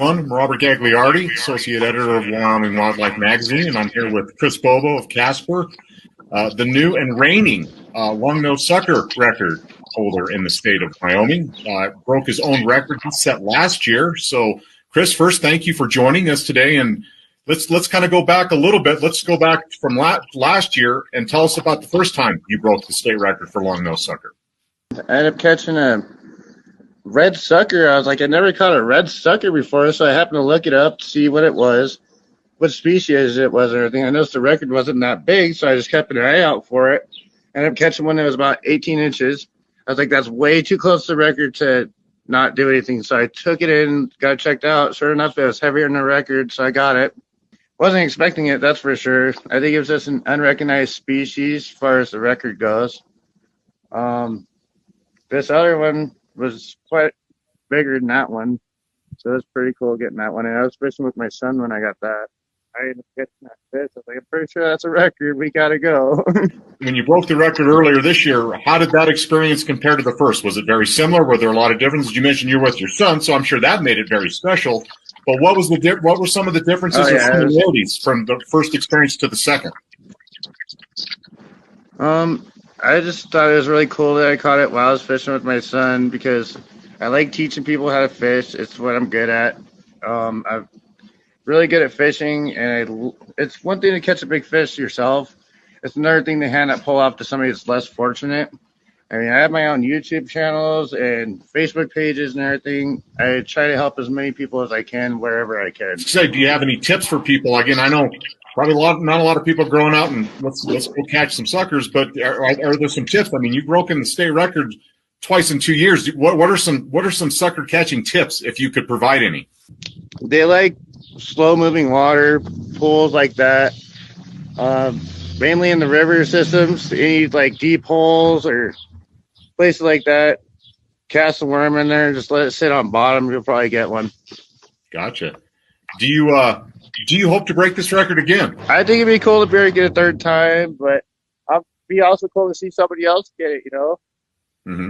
I'm Robert Gagliardi, Associate Editor of Wyoming Wildlife Magazine, and I'm here with Chris Bobo of Casper, the new and reigning long-nosed sucker record holder in the state of Wyoming. Broke his own record he set last year. So, Chris, first, thank you for joining us today, and let's kind of go back a little bit. Let's go back from last year and tell us about the first time you broke the state record for long-nosed sucker. I ended up catching a red sucker. I was like, I never caught a red sucker before, so I happened to look it up to see what it was, what species it was, and everything. I noticed the record wasn't that big, so I just kept an eye out for it. I ended up catching one that was about 18 inches. I was like, that's way too close to the record to not do anything. So I took it in, got it checked out. Sure enough, it was heavier than the record, so I got it. Wasn't expecting it, that's for sure. I think it was just an unrecognized species as far as the record goes. This other one was quite bigger than that one, so it was pretty cool getting that one. And I was fishing with my son when I got that. I ended up getting that fish. I was like, I'm pretty sure that's a record. We gotta go. When you broke the record earlier this year, how did that experience compare to the first? Was it very similar? Were there a lot of differences? You mentioned you're with your son, so I'm sure that made it very special. But what were some of the differences or similarities from the first experience to the second? I just thought it was really cool that I caught it while I was fishing with my son because I like teaching people how to fish. It's what I'm good at. I'm really good at fishing, and it's one thing to catch a big fish yourself. It's another thing to hand that pole off to somebody that's less fortunate. I mean, I have my own YouTube channels and Facebook pages and everything. I try to help as many people as I can wherever I can. So, do you have any tips for people? Again, I know probably not a lot of people going out and let's go catch some suckers, but are there some tips? I mean, you've broken the state record twice in 2 years. What are some sucker catching tips if you could provide any? They like slow moving water, pools like that. Mainly in the river systems, any like deep holes or places like that. Cast a worm in there, just let it sit on bottom. You'll probably get one. Gotcha. Do you hope to break this record again? I think it'd be cool to break it a third time, but it'd be also cool to see somebody else get it, you know? Mm-hmm.